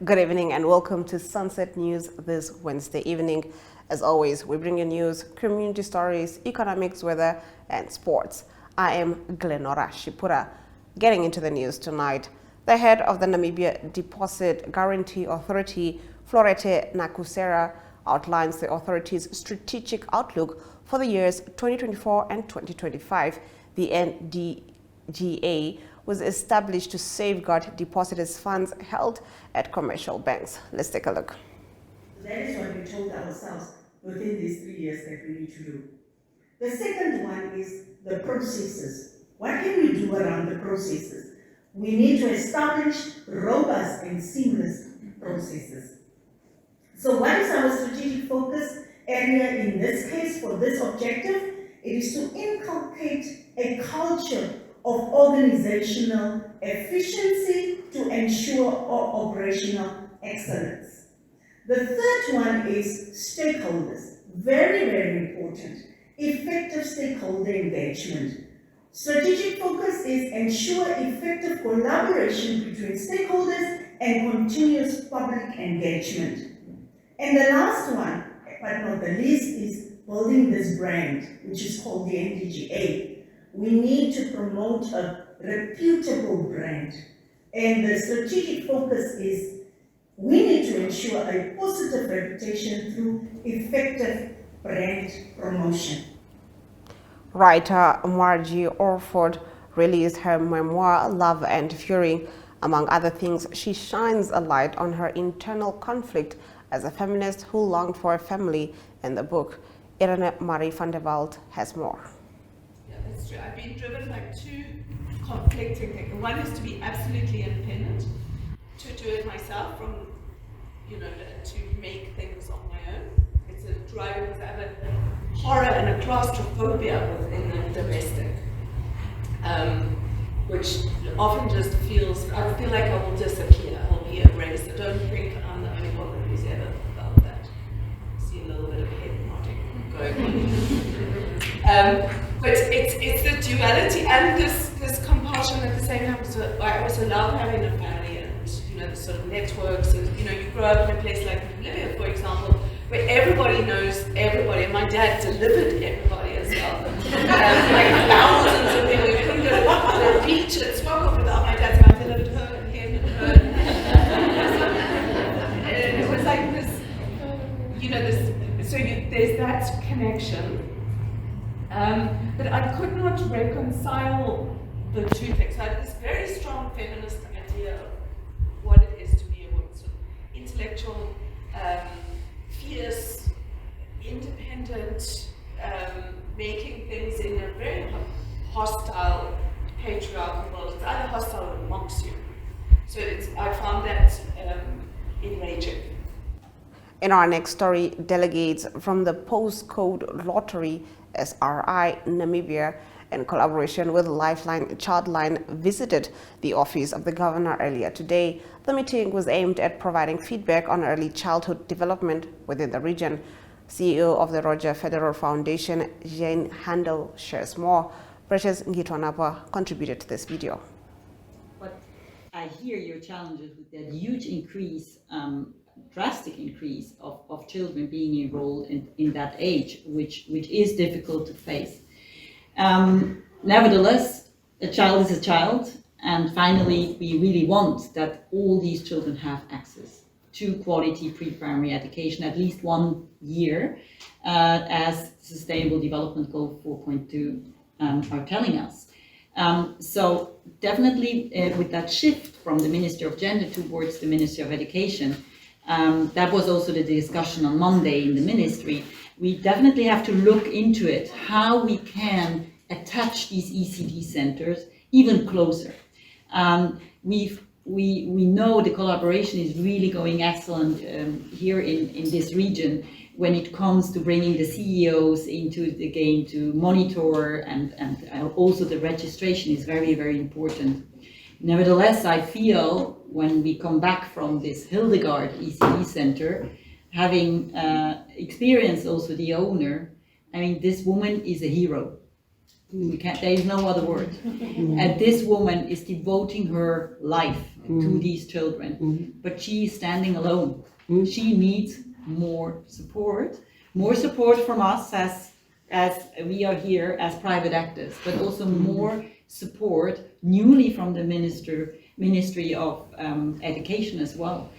Good evening and welcome to Sunset News this Wednesday evening. As always, we bring you news, community stories, economics, weather, and sports. I am Glenora Shipura. Getting into the news tonight, the head of the Namibia Deposit Guarantee Authority, Florete Nakusera, outlines the authority's strategic outlook for the years 2024 and 2025. The NDGA was established to safeguard depositors' funds held at commercial banks. Let's take a look. That is what we told ourselves within these 3 years that we need to do. The second one is the processes. What can we do around the processes? We need to establish robust and seamless processes. So what is our strategic focus area in this case for this objective? It is to inculcate a culture of organizational efficiency to ensure operational excellence. The third one is stakeholders. Very, very important. Effective stakeholder engagement. Strategic focus is ensure effective collaboration between stakeholders and continuous public engagement. And the last one, but not the least, is building this brand, which is called the NDGA. We need to promote a reputable brand. And the strategic focus is we need to ensure a positive reputation through effective brand promotion. Writer Margie Orford released her memoir, Love and Fury. Among other things, she shines a light on her internal conflict as a feminist who longed for a family in the book. Irene Marie van der Walt has more. Yeah, that's true. I've been driven by two conflicting things. One is to be absolutely independent, to do it myself to make things on my own. It's a drive because I have a horror and a claustrophobia within the domestic, which often just I feel like I will disappear, I'll be erased. I don't think I'm the only woman who's ever felt that. I see a little bit of head nodding going on. But it's the duality and this compulsion at the same time. So I also love having a family and the sort of networks. And, you grow up in a place like Namibia, for example, where everybody knows everybody. And my dad delivered everybody as well. Like thousands of people. You couldn't go to the beach at Swakop without my dad saying, I delivered her and him and her. And it was like this, so there's that connection. But I could not reconcile the two things. So I had this very strong feminist idea of what it is to be a woman, sort of intellectual, fierce, independent, making things in a very hostile, patriarchal world. It's either hostile or it mocks you. So I found that enraging. In our next story, delegates from the Postcode Lottery SRI Namibia, in collaboration with Lifeline Childline, visited the office of the governor earlier today. The meeting was aimed at providing feedback on early childhood development within the region. CEO of the Roger Federer Foundation, Jane Handel, shares more. Precious Ngitwanapa contributed to this video. But I hear your challenges with that huge increase, drastic increase of children being enrolled in that age, which is difficult to face. Nevertheless, a child is a child, and finally we really want that all these children have access to quality pre-primary education, at least 1 year, as Sustainable Development Goal 4.2 are telling us. So definitely with that shift from the Ministry of Gender towards the Ministry of Education, that was also the discussion on Monday in the ministry. We definitely have to look into it, how we can attach these ECD centers even closer. We know the collaboration is really going excellent here in this region when it comes to bringing the CEOs into the game to monitor, and also the registration is very, very important. Nevertheless, I feel when we come back from this Hildegard ECD center, having experienced also the owner, I mean, this woman is a hero. There is no other word. And this woman is devoting her life to these children. But she is standing alone. She needs more support from us as we are here as private actors, but also more support newly from the Ministry of Education as well.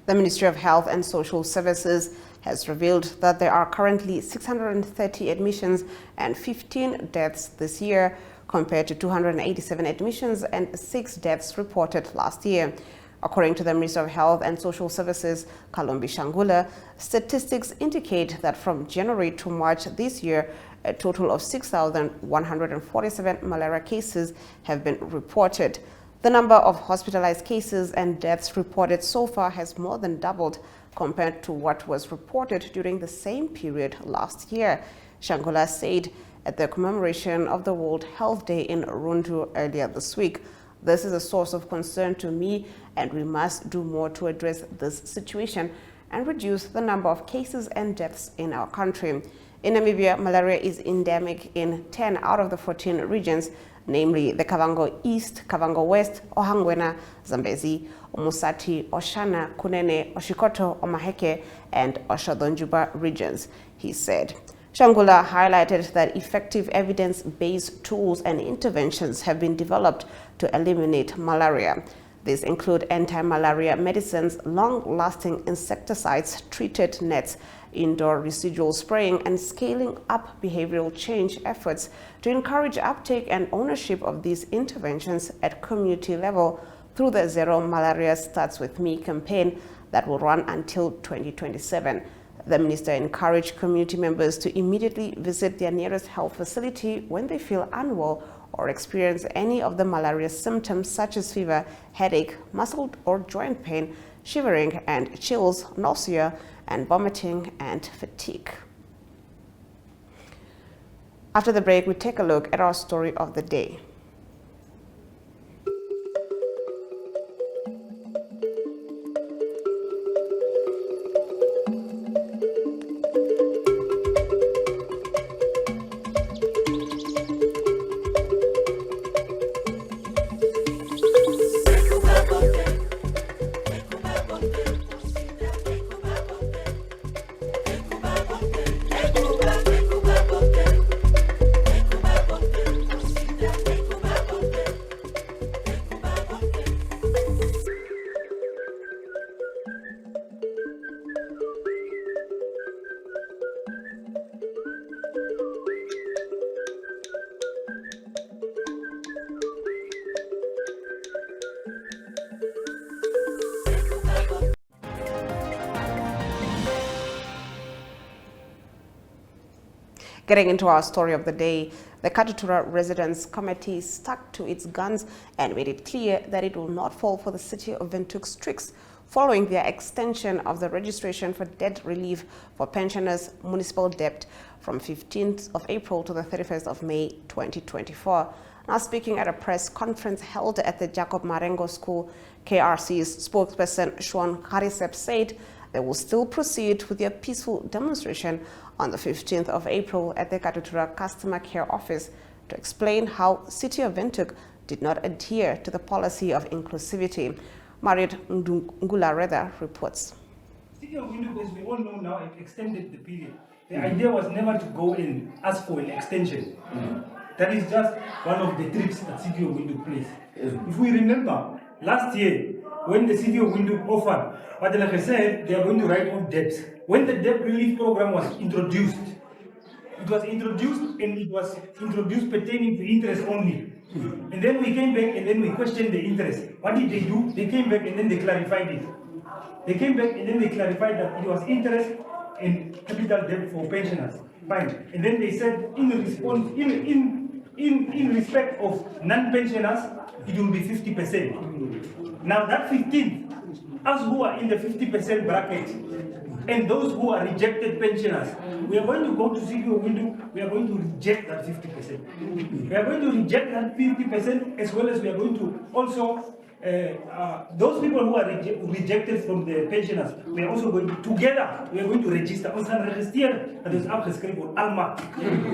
The Ministry of Health and Social Services has revealed that there are currently 630 admissions and 15 deaths this year, compared to 287 admissions and 6 deaths reported last year. According to the Minister of Health and Social Services, Kalumbi Shangula, statistics indicate that from January to March this year, a total of 6,147 malaria cases have been reported. The number of hospitalized cases and deaths reported so far has more than doubled compared to what was reported during the same period last year, Shangula said at the commemoration of the World Health Day in Rundu earlier this week. This is a source of concern to me, and we must do more to address this situation and reduce the number of cases and deaths in our country. In Namibia, malaria is endemic in 10 out of the 14 regions, namely the Kavango East, Kavango West, Ohangwena, Zambezi, Omusati, Oshana, Kunene, Oshikoto, Omaheke, and Oshodonjuba regions, he said. Shangula highlighted that effective evidence-based tools and interventions have been developed to eliminate malaria. These include anti-malaria medicines, long-lasting insecticides, treated nets, indoor residual spraying, and scaling up behavioral change efforts to encourage uptake and ownership of these interventions at community level through the Zero Malaria Starts With Me campaign that will run until 2027. The minister encouraged community members to immediately visit their nearest health facility when they feel unwell or experience any of the malaria symptoms such as fever, headache, muscle or joint pain, shivering and chills, nausea and vomiting, and fatigue. After the break, we take a look at our story of the day. Getting into our story of the day, the Katutura Residents Committee stuck to its guns and made it clear that it will not fall for the City of Windhoek's tricks following their extension of the registration for debt relief for pensioners' municipal debt from 15th of April to the 31st of May 2024. Now speaking at a press conference held at the Jacob Marengo School, KRC's spokesperson Sean Karisep said they will still proceed with their peaceful demonstration on the 15th of April at the Katutura Customer Care Office to explain how City of Windhoek did not adhere to the policy of inclusivity. Mariet Ngula reports. City of Windhoek, as we all know now, it extended the period. The idea was never to go and ask for an extension. That is just one of the tricks that City of Windhoek plays. If we remember, last year, when the City of Windhoek offered, what like I said, they are going to write off debts. When the debt relief program was introduced, it was introduced pertaining to interest only. And then we came back and then we questioned the interest. What did they do? They came back and then they clarified it. They came back and then they clarified that it was interest and capital debt for pensioners. Fine. And then they said in response, in respect of non-pensioners, it will be 50%. Now that 15, us who are in the 50% bracket, and those who are rejected pensioners, we are going to go to City of Windhoek, we are going to reject that 50%. We are going to reject that 50% as well as we are going to also those people who are rejected from the pensioners, we are also going to, together, we are going to register. We are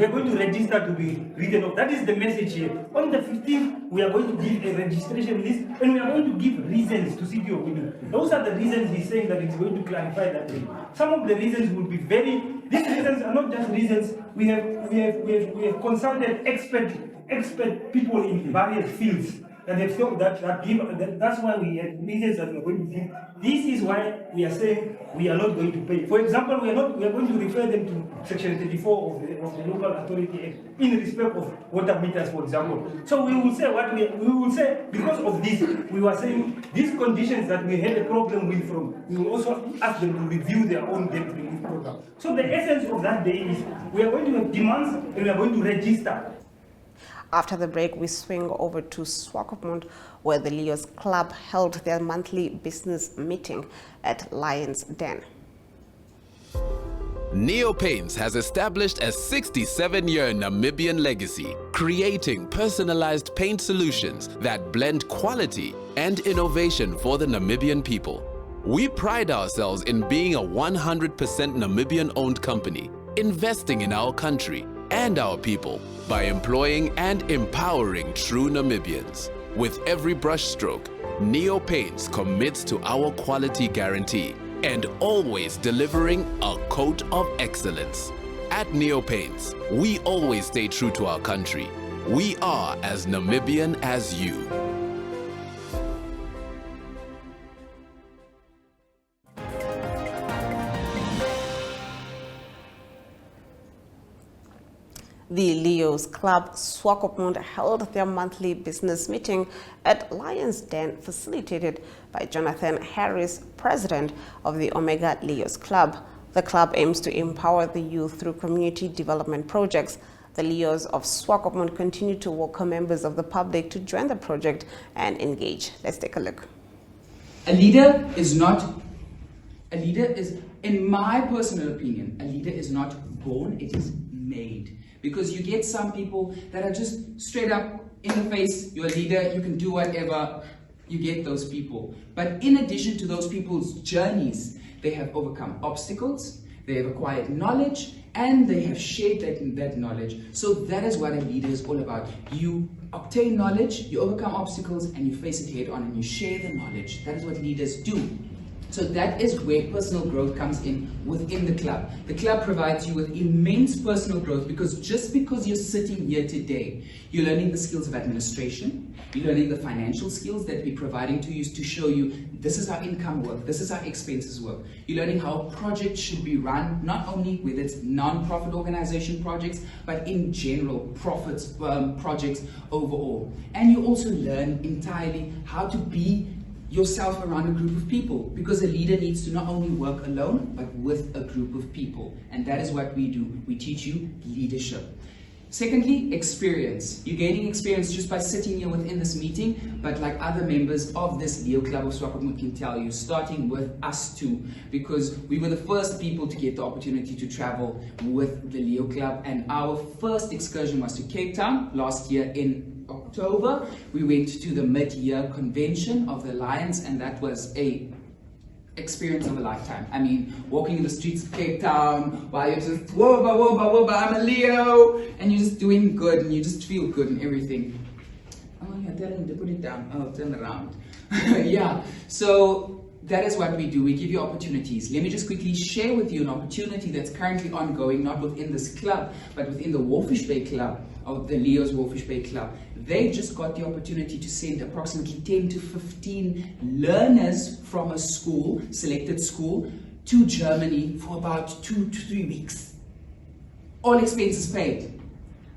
going to register to be written off. That is the message here. On the 15th, we are going to give a registration list, and we are going to give reasons to CPO Windu. Those are the reasons he's saying that it's going to clarify that day. Some of the reasons will be these reasons are not just reasons. We have consulted expert people in various fields. And they felt that's why we have reasons that we are going to give. This is why we are saying we are not going to pay. For example, we are going to refer them to Section 34 of the Local Authority Act in respect of water meters, for example. So we will say we will say because of this, we were saying these conditions that we had a problem with we will also ask them to review their own debt relief program. So the essence of that day is we are going to have demands and we are going to register. After the break, we swing over to Swakopmund, where the Leos Club held their monthly business meeting at Lions Den. Neo Paints has established a 67-year Namibian legacy, creating personalized paint solutions that blend quality and innovation for the Namibian people. We pride ourselves in being a 100% Namibian-owned company, investing in our country and our people by employing and empowering true Namibians. With every brushstroke, Neo Paints commits to our quality guarantee and always delivering a coat of excellence. At Neo Paints, we always stay true to our country. We are as Namibian as you. The Leos Club Swakopmund held their monthly business meeting at Lions Den, facilitated by Jonathan Harris, president of the Omega Leos Club. The club aims to empower the youth through community development projects. The Leos of Swakopmund continue to welcome members of the public to join the project and engage. Let's take a look. A leader is, in my personal opinion, a leader is not born, it is made. Because you get some people that are just straight up in the face, you're a leader, you can do whatever, you get those people. But in addition to those people's journeys, they have overcome obstacles, they have acquired knowledge, and they have shared that knowledge. So that is what a leader is all about. You obtain knowledge, you overcome obstacles, and you face it head on, and you share the knowledge. That is what leaders do. So that is where personal growth comes in within the club. The club provides you with immense personal growth because just because you're sitting here today, you're learning the skills of administration, you're learning the financial skills that we're providing to you to show you this is how income works, this is how expenses work. You're learning how a project should be run, not only with its non-profit organization projects, but in general profits projects overall. And you also learn entirely how to be yourself around a group of people, because a leader needs to not only work alone but with a group of people, and that is what we do. We teach you leadership. Secondly, experience. You're gaining experience just by sitting here within this meeting, but like other members of this Leo Club of Swakopmund can tell you, starting with us too, because we were the first people to get the opportunity to travel with the Leo Club, and our first excursion was to Cape Town last year in October. We went to the mid-year convention of the Lions, and that was a experience of a lifetime. I mean, walking in the streets of Cape Town while you're just whoa, I'm a Leo, and you're just doing good and you just feel good and everything. Oh yeah, tell him to put it down. Oh, turn around. Yeah, so that is what we do. We give you opportunities. Let me just quickly share with you an opportunity that's currently ongoing, not within this club, but within the Wolfish Bay Club, of the Leo's Wolfish Bay Club. They just got the opportunity to send approximately 10 to 15 learners from a school, selected school, to Germany for about 2 to 3 weeks. All expenses paid,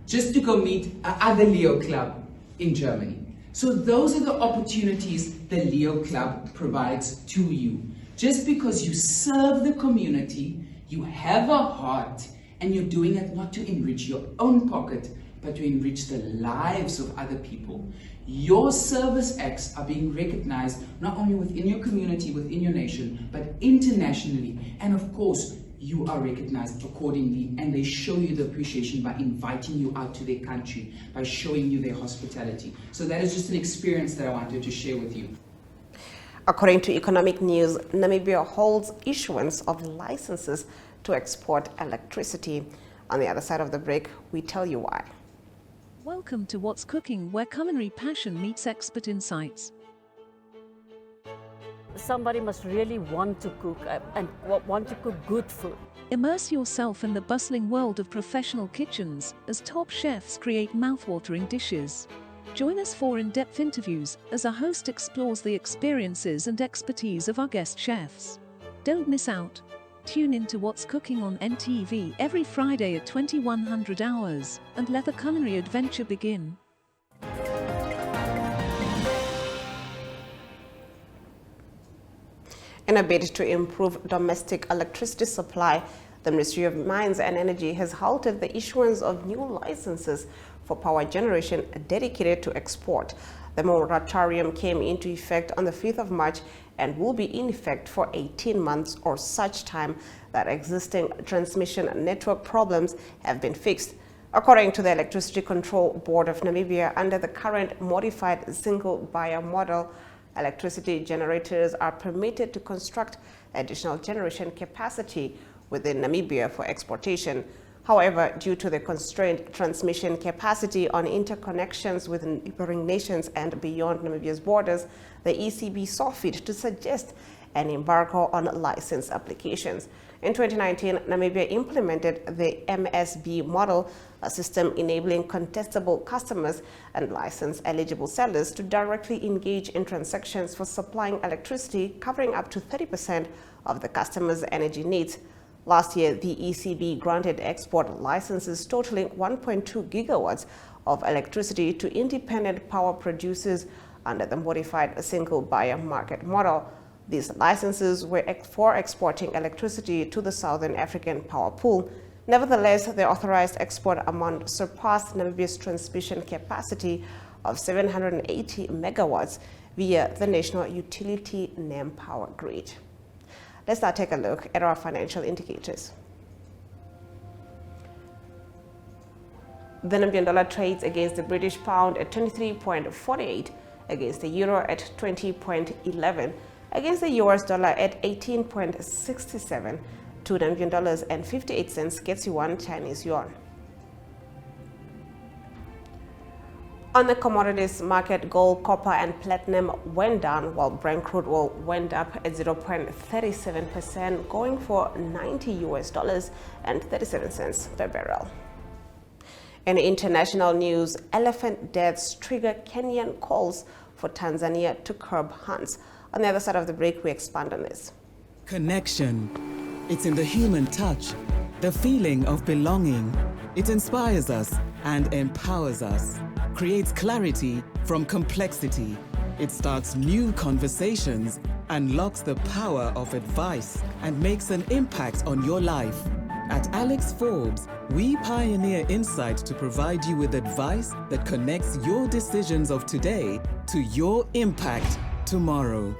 just to go meet another Leo Club in Germany. So those are the opportunities the Leo Club provides to you. Just because you serve the community, you have a heart, and you're doing it not to enrich your own pocket, but to enrich the lives of other people. Your service acts are being recognized not only within your community, within your nation, but internationally. And of course, you are recognized accordingly, and they show you the appreciation by inviting you out to their country, by showing you their hospitality. So that is just an experience that I wanted to share with you. According to Economic News, Namibia holds issuance of licenses to export electricity. On the other side of the break, we tell you why. Welcome to What's Cooking, where culinary passion meets expert insights. Somebody must really want to cook and want to cook good food. Immerse yourself in the bustling world of professional kitchens as top chefs create mouth-watering dishes. Join us for in-depth interviews as our host explores the experiences and expertise of our guest chefs. Don't miss out. Tune in to What's Cooking on NTV every Friday at 2100 hours and let the culinary adventure begin. In a bid to improve domestic electricity supply, the Ministry of Mines and Energy has halted the issuance of new licenses for power generation dedicated to export. The moratorium came into effect on the 5th of March and will be in effect for 18 months or such time that existing transmission network problems have been fixed. According to the Electricity Control Board of Namibia, under the current modified single buyer model, electricity generators are permitted to construct additional generation capacity within Namibia for exportation. However, due to the constrained transmission capacity on interconnections with neighboring nations and beyond Namibia's borders, the ECB saw fit to suggest an embargo on license applications. In 2019, Namibia implemented the MSB model, a system enabling contestable customers and license-eligible sellers to directly engage in transactions for supplying electricity covering up to 30% of the customer's energy needs. Last year, the ECB granted export licenses totaling 1.2 gigawatts of electricity to independent power producers under the modified single buyer market model. These licenses were for exporting electricity to the Southern African power pool. Nevertheless, the authorized export amount surpassed Namibia's transmission capacity of 780 megawatts via the national utility NEM power grid. Let's now take a look at our financial indicators. The Namibian dollar trades against the British pound at 23.48, against the euro at 20.11, against the US dollar at 18.67, $2 Namibian and 58 cents gets you 1 Chinese yuan. On the commodities market, gold, copper, and platinum went down, while Brent crude oil went up at 0.37%, going for $90 and 37 cents per barrel. In international news, elephant deaths trigger Kenyan calls for Tanzania to curb hunts. On the other side of the break, we expand on this. Connection. It's in the human touch, the feeling of belonging. It inspires us and empowers us, creates clarity from complexity. It starts new conversations, unlocks the power of advice, and makes an impact on your life. At Alex Forbes, we pioneer insight to provide you with advice that connects your decisions of today to your impact tomorrow.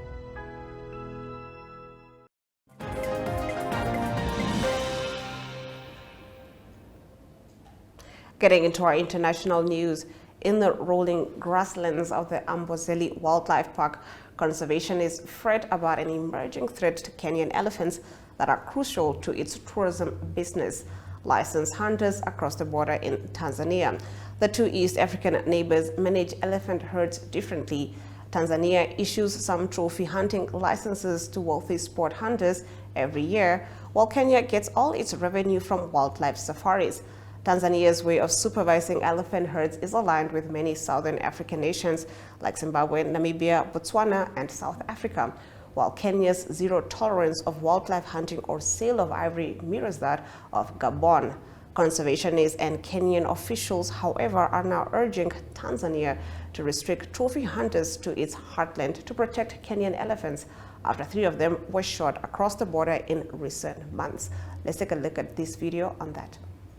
Getting into our international news, in the rolling grasslands of the Amboseli Wildlife Park, conservationists fret about an emerging threat to Kenyan elephants that are crucial to its tourism business. Licensed hunters across the border in Tanzania. The two East African neighbors manage elephant herds differently. Tanzania issues some trophy hunting licenses to wealthy sport hunters every year, while Kenya gets all its revenue from wildlife safaris. Tanzania's way of supervising elephant herds is aligned with many Southern African nations like Zimbabwe, Namibia, Botswana, and South Africa, while Kenya's zero tolerance of wildlife hunting or sale of ivory mirrors that of Gabon. Conservationists and Kenyan officials, however, are now urging Tanzania to restrict trophy hunters to its heartland to protect Kenyan elephants after 3 of them were shot across the border in recent months. Let's take a look at this video on that.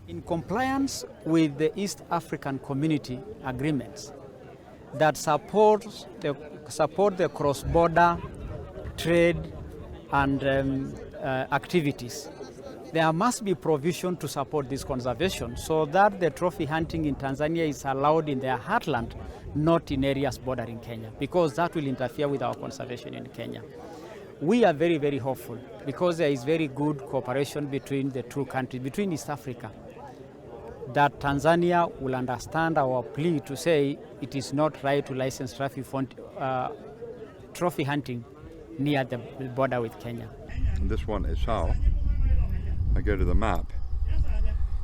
In compliance with the East African Community agreements that support the cross-border trade and activities, there must be provision to support this conservation so that the trophy hunting in Tanzania is allowed in their heartland, not in areas bordering Kenya, because that will interfere with our conservation in Kenya. We are very, very hopeful because there is very good cooperation between the two countries, between East Africa, that Tanzania will understand our plea to say it is not right to license trophy hunting near the border with Kenya. And this one is how I go to the map.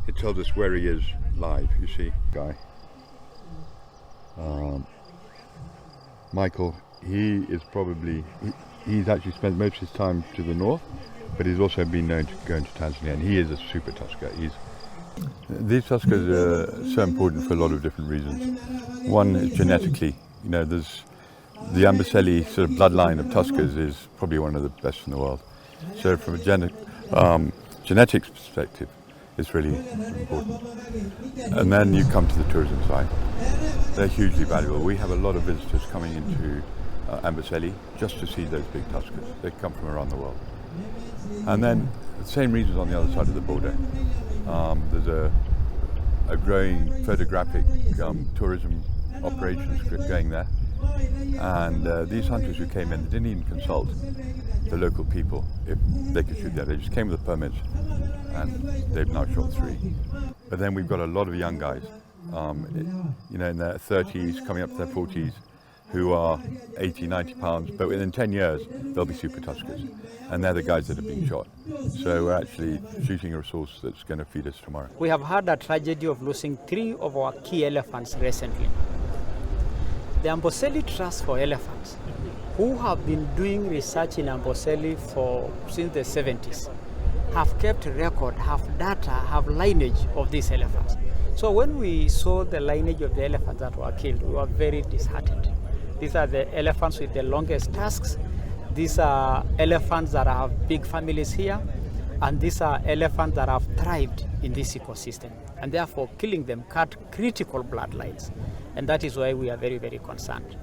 It tells us where he is live, you see, guy. Michael, he is probably, he's actually spent most of his time to the north, but he's also been known to go into Tanzania, and he is a super tusker. These tuskers are so important for a lot of different reasons. One is genetically, you know, there's the Amboseli sort of bloodline of tuskers is probably one of the best in the world. So from a genetics perspective, it's really important. And then you come to the tourism side. They're hugely valuable. We have a lot of visitors coming into Amboseli just to see those big tuskers. They come from around the world. And then the same reasons on the other side of the border. There's a growing photographic tourism operations going there. And these hunters who came in, they didn't even consult the local people if they could shoot there. They just came with the permits, and they've now shot 3. But then we've got a lot of young guys, you know, in their 30s, coming up to their 40s, who are 80, 90 pounds, but within 10 years, they'll be super tuskers. And they're the guys that have been shot. So we're actually shooting a resource that's going to feed us tomorrow. We have had a tragedy of losing 3 of our key elephants recently. The Amboseli Trust for Elephants, who have been doing research in Amboseli since the 70s, have kept record, have data, have lineage of these elephants. So when we saw the lineage of the elephants that were killed, we were very disheartened. These are the elephants with the longest tusks. These are elephants that have big families here, and these are elephants that have thrived in this ecosystem. And therefore, killing them cut critical bloodlines. And that is why we are very, very concerned.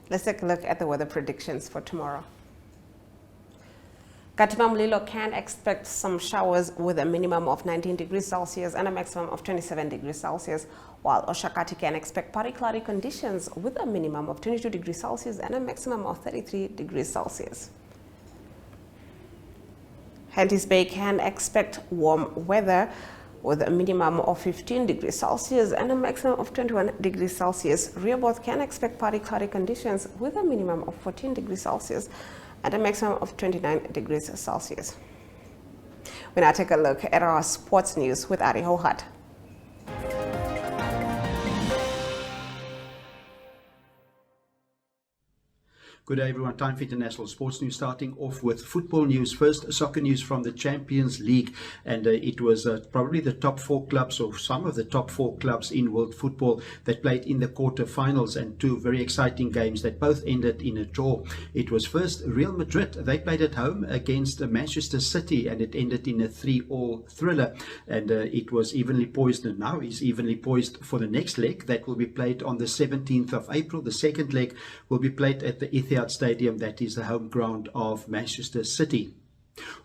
Let's take a look at the weather predictions for tomorrow. Katiba Mulilo can expect some showers with a minimum of 19 degrees Celsius and a maximum of 27 degrees Celsius, while Oshakati can expect partly cloudy conditions with a minimum of 22 degrees Celsius and a maximum of 33 degrees Celsius. Henties Bay can expect warm weather with a minimum of 15 degrees Celsius and a maximum of 21 degrees Celsius. Rehoboth can expect partly cloudy conditions with a minimum of 14 degrees Celsius and a maximum of 29 degrees Celsius. We now take a look at our sports news with Ari Hohat. Good day everyone, time for international sports news, starting off with football news. First, soccer news from the Champions League, and it was probably the top 4 clubs, or some of the top 4 clubs in world football that played in the quarterfinals, and 2 very exciting games that both ended in a draw. It was first Real Madrid. They played at home against Manchester City, and it ended in a 3-3 thriller, and it was evenly poised, and now is evenly poised for the next leg that will be played on the 17th of April. The second leg will be played at the Etihad Stadium, that is the home ground of Manchester City.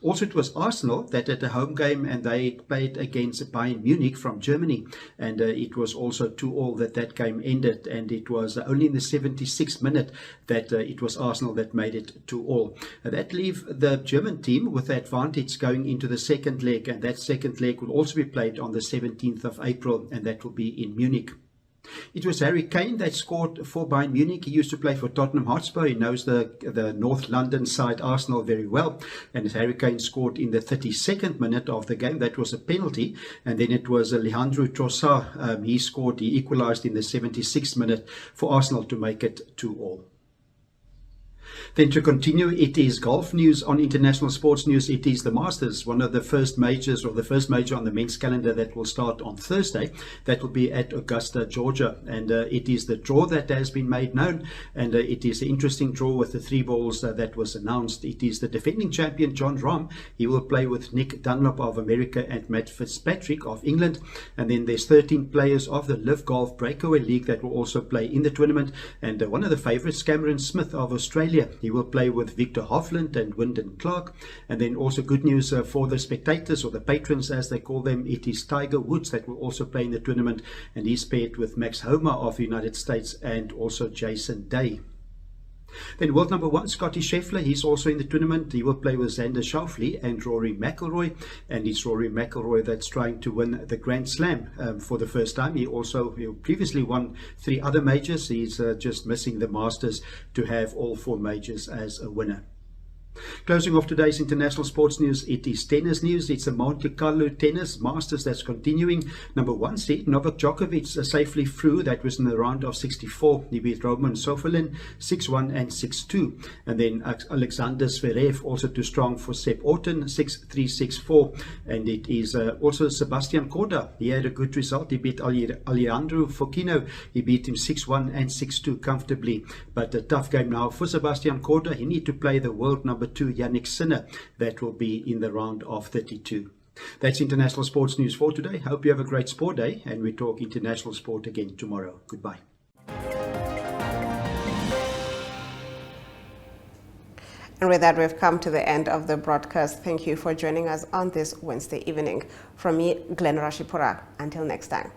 Also, it was Arsenal that had a home game, and they played against Bayern Munich from Germany, and it was also 2-2 that game ended, and it was only in the 76th minute that it was Arsenal that made it 2-2. That leaves the German team with the advantage going into the second leg, and that second leg will also be played on the 17th of April, and that will be in Munich. It was Harry Kane that scored for Bayern Munich. He used to play for Tottenham Hotspur. He knows the North London side Arsenal very well. And Harry Kane scored in the 32nd minute of the game. That was a penalty. And then it was Leandro Trossard. He scored, he equalised in the 76th minute for Arsenal to make it 2-2. Then to continue, it is golf news on international sports news. It is the Masters, one of the first majors, or the first major on the men's calendar, that will start on Thursday. That will be at Augusta, Georgia, and it is the draw that has been made known, and it is an interesting draw with the 3 balls that was announced. It is the defending champion Jon Rahm. He will play with Nick Dunlop of America and Matt Fitzpatrick of England, and then there's 13 players of the Live Golf Breakaway League that will also play in the tournament, and one of the favourites, Cameron Smith of Australia, Australia. He will play with Victor Hovland and Wyndham Clark. And then also good news for the spectators, or the patrons as they call them. It is Tiger Woods that will also play in the tournament, and he's paired with Max Homa of the United States and also Jason Day. Then world number 1, Scotty Scheffler, he's also in the tournament. He will play with Xander Schauffele and Rory McIlroy, and it's Rory McIlroy that's trying to win the Grand Slam for the first time. He previously won 3 other majors. He's just missing the Masters to have all 4 majors as a winner. Closing off today's international sports news, it is tennis news. It's a Monte Carlo tennis Masters that's continuing. Number 1 seed, Novak Djokovic safely through. That was in the round of 64. He beat Roman Sofolin 6-1 and 6-2. And then Alexander Zverev also too strong for Sepp Orton 6-3, 6-4. And it is also Sebastian Korda. He had a good result. He beat Alejandro Fokino. He beat him 6-1 and 6-2 comfortably. But a tough game now for Sebastian Korda. He needs to play the world number 2, Yannick Sinner. That will be in the round of 32. That's international sports news for today. Hope you have a great sport day, and we talk international sport again tomorrow. Goodbye. And with that, we've come to the end of the broadcast. Thank you for joining us on this Wednesday evening. From me, Glenn Rashipura. Until next time.